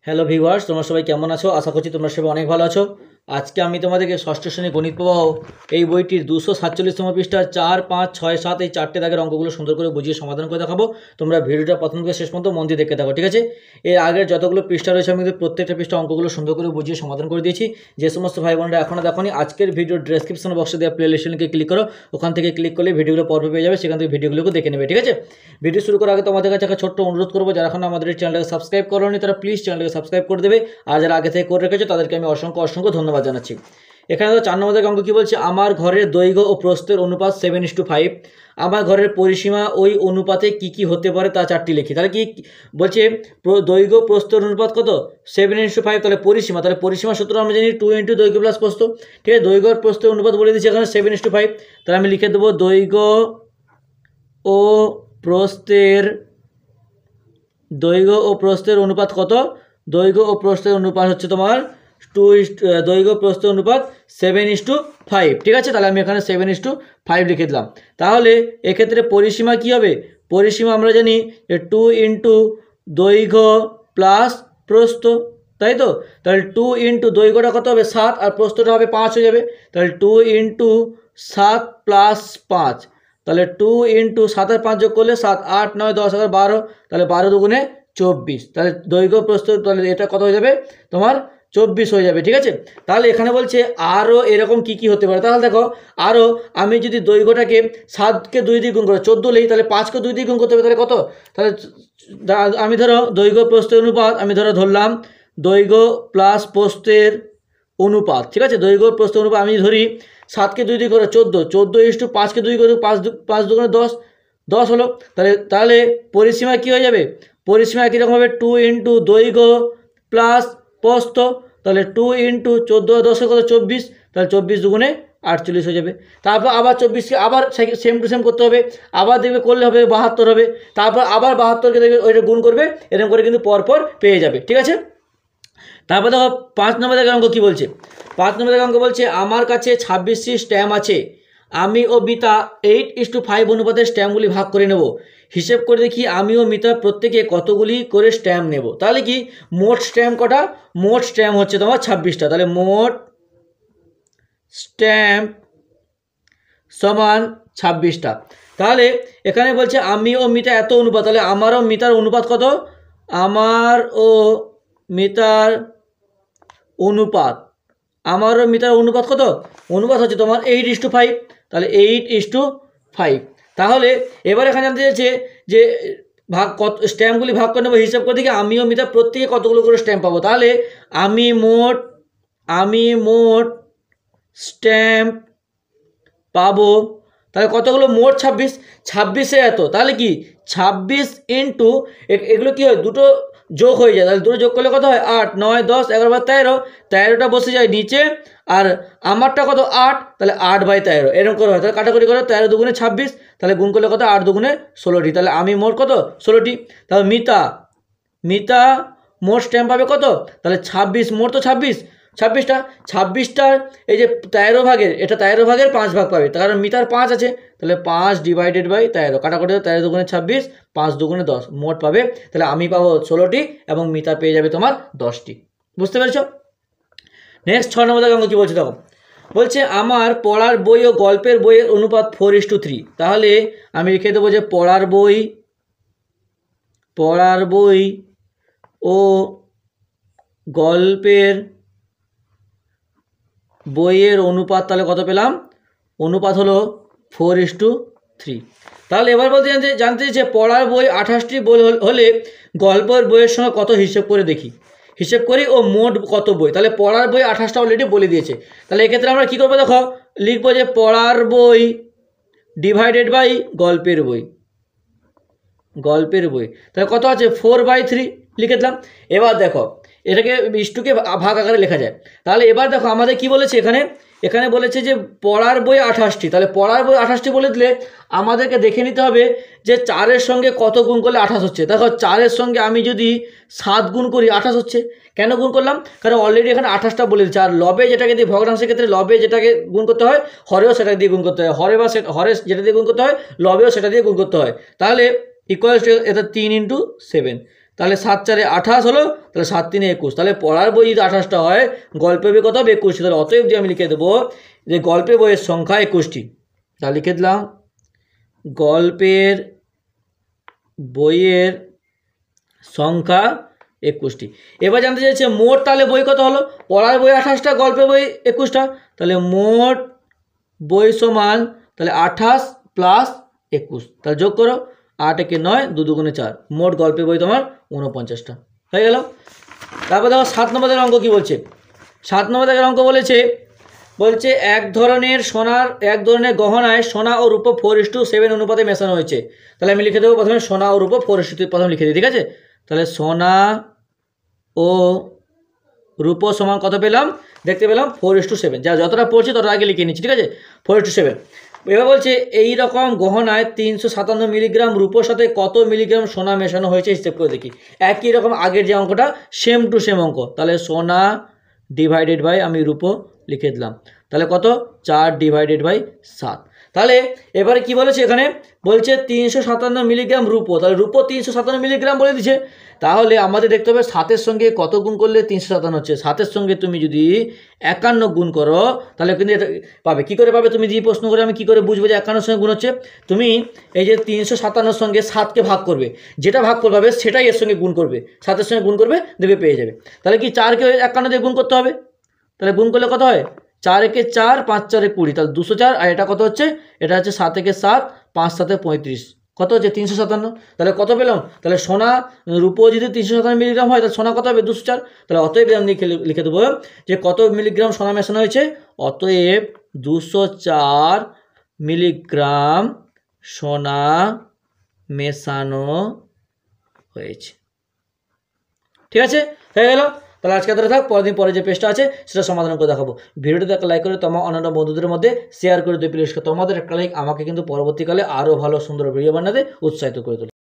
Hello viewers, তোমরা সবাই কেমন আছো? আশা করছি তোমরা সবাই অনেক ভালো আছো। আজকে আমি তোমাদেরকে ষষ্ঠ শ্রেণী গণিত প্রবাহ এই বইটির 247তম পৃষ্ঠা 4, 5, 6, 7 এই 4টে দাগের অঙ্কগুলো সুন্দর করে বুঝিয়ে সমাধান করে দেখাবো। তোমরা ভিডিওটা প্রথম থেকে শেষ পর্যন্ত মন দিয়ে দেখতে থাকো, ঠিক আছে? এর আগের যতগুলো পৃষ্ঠা রয়েছে আমি কিন্তু প্রত্যেকটা পৃষ্ঠা অঙ্কগুলো সুন্দর করে বুঝিয়ে সমাধান করে দিয়েছি। যে সমস্ত ভাই বোনরা এখনও দেখোনি, আজকের ভিডিও ডেসক্রিপশন বক্সে দেওয়া প্লে লিস্টে লিঙ্কে ক্লিক করো। ওখান থেকে ক্লিক করলে ভিডিওগুলো পর্বে পেয়ে যাবে, সেখান থেকে ভিডিওগুলোকে দেখে নেবে, ঠিক আছে? ভিডিও শুরু করার আগে তোমাদের কাছে একটা ছোট্ট অনুরোধ করবো, যারা এখন আমাদের এই চ্যানেলটাকে সাবস্ক্রাইব করোনি তারা প্লিজ চ্যানেলটাকে সাবস্ক্রাইব করে দেবে। আর যারা আগে থেকে করে রেখেছো তাদেরকে আমি অসংখ্য ধন্যবাদ জানাচ্ছি। এখানে তো 4 নম্বর অঙ্ক কী বলছে, আমার ঘরের দৈর্ঘ্য ও প্রস্থের অনুপাত 7:5। আমার ঘরের পরিসীমা ওই অনুপাতে কি কি হতে পারে তা 4টি লিখি। তাহলে কি বলছে, দৈর্ঘ্য প্রস্থের অনুপাত কত? 7:5। তাহলে পরিসীমা সূত্র আমরা জানি 2 × দৈর্ঘ্য প্লাস প্রস্থ, ঠিক আছে? দৈর্ঘ্য প্রস্থের অনুপাত বলে দিচ্ছি এখানে 7:5। তাহলে আমি লিখে দেবো দৈর্ঘ্য ও প্রস্থের অনুপাত কত? দৈর্ঘ্য ও প্রস্থের অনুপাত হচ্ছে তোমার দৈর্ঘ্য প্রস্থের অনুপাত 7:5, ঠিক আছে? তাহলে আমি এখানে 7:5 লিখে দিলাম। তাহলে এক্ষেত্রে পরিসীমা কি হবে? পরিসীমা আমরা জানি যে 2 × দৈর্ঘ্য প্লাস প্রস্থ, তাই তো? তাহলে 2 × দৈর্ঘ্যটা কত হবে? 7, আর প্রস্থটা হবে 5 হয়ে যাবে। তাহলে 2 × 7 + 5, তাহলে 2 × 7 আর 5 যোগ করলে 7, 8, 9, 10, 11, 12, তাহলে 12 দুগুণে 24। তাহলে দৈর্ঘ্য প্রস্থ, তাহলে এটা কত হয়ে যাবে? তোমার 24 হয়ে যাবে, ঠিক আছে? তাহলে এখানে বলছে আরও এরকম কি কি হতে পারে। তাহলে দেখো, আরও আমি যদি দৈর্ঘ্যটাকে 7কে 2 দিয়ে গুণ করে 14 লিখি, তাহলে 5কে 2 দিয়ে গুণ করতে হবে, তাহলে কত? তাহলে আমি ধরো দৈর্ঘ্য প্রস্থের অনুপাত আমি ধরলাম দৈর্ঘ্য প্লাস প্রস্থের অনুপাত, ঠিক আছে? দৈর্ঘ্য প্রস্থের অনুপাত আমি ধরি 7কে 2 দিয়ে করে 14 5কে 2 করে 5 দুগুণে 10 হলো। তাহলে পরিসীমা কি হয়ে যাবে? পরিসীমা কীরকম হবে? 2 × দৈর্ঘ্য প্লাস প্রস্থ, তাহলে 2 × 14 10 কত? 24, তাহলে 24 দুগুণে 48 হয়ে যাবে। তারপর আবার 24কে আবার সেম টু সেম করতে হবে, আবার দেখবে করলে হবে 72 হবে। তারপর আবার 72কে দেখবে ওইটা গুণ করবে, এরকম করে কিন্তু পরপর পেয়ে যাবে, ঠিক আছে? তারপর দেখো 5 নম্বর অঙ্ক কী বলছে। 5 নম্বর অঙ্ক বলছে, আমার কাছে 26টি স্ট্যাম্প আছে, আমি ও মিতা 8:5 অনুপাতে স্ট্যাম্পগুলি ভাগ করে নেব। হিসেব করে দেখি আমি ও মিতা প্রত্যেকে কতগুলি করে স্ট্যাম্প নেব। তাহলে কি মোট স্ট্যাম্প কটা? মোট স্ট্যাম্প হচ্ছে তোমার 26টা। তাহলে মোট স্ট্যাম্প সমান 26টা। তাহলে এখানে বলছে আমি ও মিতা এত অনুপাত, তাহলে আমার ও মিতার অনুপাত কত? আমার ও মিতার অনুপাত কত? অনুপাত হচ্ছে তোমার 8:5। তাহলে 8:5। তাহলে এবার এখানে জানতে চাইছে যে কত স্ট্যাম্পগুলি ভাগ করে নেবো। হিসাব করে দেখি আমি ও মিতা প্রত্যেকে কতগুলো করে স্ট্যাম্প পাবো। তাহলে আমি মোট স্ট্যাম্প পাবো, তাহলে কতগুলো? মোট 26 এত। তাহলে কি 26 ইন্টু এগুলো কি হয়? দুটো যোগ হয়ে যায়, তাহলে দুটো যোগ করলে কত হয়? 8, 9, 10, 11, 13, 13টা বসে যায় নিচে, আর আমারটা কত? 8, তাহলে 8/13 এরকম করে হয়। তাহলে কাটাকুটি করে 13 দুগুণে 26, তাহলে গুণ করলে কত? 8 দুগুণে 16টি। তাহলে আমি মোট কত? 16টি। তাহলে মিতা মোট স্ট্যাম্প পাবে কত? তাহলে 26, মোট তো 26টার এই যে 13 ভাগের, এটা 13 ভাগের 5 ভাগ পাবে, কারণ মিটার 5 আছে। তাহলে 5/13 কাটাকুটি 13 দুগুণে 26, 5 দুগুণে 10, মোট পাবে। তাহলে আমি পাবো 16টি এবং মিতা পেয়ে যাবে তোমার 10টি। বুঝতে পেরেছ? নেক্সট 6 নম্বর অঙ্ক কী বলছে দেখো। বলছে আমার পড়ার বই ও গল্পের বইয়ের অনুপাত 4:3। তাহলে আমি লিখে দেবো যে পড়ার বই ও গল্পের বইয়ের অনুপাত, তাহলে কত পেলাম? অনুপাত হলো 4:3। তাহলে এবার বলতে জানতে যে পড়ার বই 28টি বই হলে গল্পের বইয়ের সঙ্গে কত হিসেব করে দেখি। হিসেব করি ও মোট কত বই। তাহলে পড়ার বই 28টা অলরেডি বলে দিয়েছে। তাহলে এক্ষেত্রে আমরা কী করবো দেখো, লিখবো যে পড়ার বই ডিভাইডেড বাই গল্পের বই। তাহলে কত আছে? 4/3 লিখে দিলাম। এবার দেখো এটাকে 20কে ভাগ আকারে লেখা যায়। তাহলে এবার দেখো আমাদের কি বলেছে এখানে বলেছে যে পড়ার বই 28টি। তাহলে পড়ার বই 28টি বলে দিলে আমাদেরকে দেখে নিতে হবে যে 4-এর সঙ্গে কত গুণ করলে 28 হচ্ছে। দেখো 4-এর সঙ্গে আমি যদি 7 গুণ করি 28 হচ্ছে। কেন গুণ করলাম? কারণ অলরেডি এখানে 28টা বলে দিচ্ছে। আর লবে যেটাকে দিয়ে ভগ্নাংশের ক্ষেত্রে লবে যেটাকে গুণ করতে হয়, হরেও সেটা দিয়ে গুণ করতে হয়। হরে যেটা দিয়ে গুণ করতে হয়, লবেও সেটা দিয়ে গুণ করতে হয়। তাহলে ইকুয়ালস টু এটা 3 × 7। তাহলে 7 4 28 হলো, তাহলে 7 3 21, তাহলে পড়ার বই যদি 28টা হয় গল্পের বই কত হবে 21টি, তাহলে অতএব দিয়ে আমি লিখে দেবো যে গল্পের বইয়ের সংখ্যা 21টি। তাহলে লিখে দিলাম গল্পের বইয়ের সংখ্যা 21টি। এবার জানতে চাইছে মোট তাহলে বই কত হলো, পড়ার বই 28টা, গল্পের বই 21টা, তাহলে মোট বই সমান তাহলে 28 প্লাস 21, তাহলে যোগ করো 8 একে 9, 2 2 4, মোট গল্পের বই তোমার 49টা হয়ে গেল। তারপর দেখো 7 নম্বরের অঙ্ক কি বলছে। 7 নম্বরের অঙ্ক বলছে এক ধরনের গহনায় সোনা ও রূপো 4:7 অনুপাতে মেশানো হয়েছে। তাহলে আমি লিখে দেবো প্রথমে সোনা ও রূপো 4:2 প্রথমে লিখে দিই, ঠিক আছে। তাহলে সোনা ও রূপো সমান কত পেলাম, দেখতে পেলাম 4:7, যা যতটা পড়ছি ততটা আগে লিখে নিচ্ছি, ঠিক আছে, 4:7। এবার বলছে এই রকম গহনায় 357 মিলিগ্রাম রূপোর সাথে কত মিলিগ্রাম সোনা মেশানো হয়েছে হিসেব করে দেখি। একই রকম আগের যে অঙ্কটা সেম টু সেম অঙ্ক। তাহলে সোনা ডিভাইডেড বাই আমি রূপো লিখে দিলাম, তাহলে কত 4/7। তাহলে এবারে কি বলেছে এখানে, বলছে 357 মিলিগ্রাম রূপো, তাহলে রূপো 357 মিলিগ্রাম বলে দিচ্ছে। তাহলে আমাদের দেখতে হবে 7-এর সঙ্গে কত গুণ করলে 357 হচ্ছে। 7-এর সঙ্গে তুমি যদি 51 গুণ করো তাহলে কিন্তু এটা পাবে। কী করে পাবে, তুমি যে প্রশ্ন করে আমি কী করে বুঝবো যে 51 সঙ্গে গুণ হচ্ছে, তুমি এই যে 357 সঙ্গে 7কে ভাগ করবে, যেটা ভাগ করে পাবে সেটাই এর সঙ্গে গুণ করবে, 7-এর সঙ্গে গুণ করবে, দেবে পেয়ে যাবে। তাহলে কি 4কে 51 দিয়ে গুণ করতে হবে, তাহলে গুণ করলে কত হয় 4 একে 4, 5 4 20, তাহলে 204। আর এটা কত হচ্ছে, এটা হচ্ছে 7 একে 7, 5 7 35, কত হচ্ছে 357। তাহলে কত পেলাম, তাহলে সোনা রূপো যদি 357 মিলিগ্রাম হয় তাহলে সোনা কত হবে 204। তাহলে অতএব আমি লিখে দেবো যে কত মিলিগ্রাম সোনা মেশানো হয়েছে, অতএব 204 মিলিগ্রাম সোনা মেশানো হয়েছে। ঠিক আছে, হয়ে গেল। তাহলে আজকে ধরে থাক, পরের দিন পরে যে পেজটা আছে সেটা সমাধান করে দেখাবো। ভিডিওটিতে একটা লাইক করে তোমার অন্যান্য বন্ধুদের মধ্যে শেয়ার করে দিও প্লিজ। তোমাদের একটা লাইক আমাকে কিন্তু পরবর্তীকালে আরও ভালো সুন্দর ভিডিও বানাতে উৎসাহিত করে তোলে।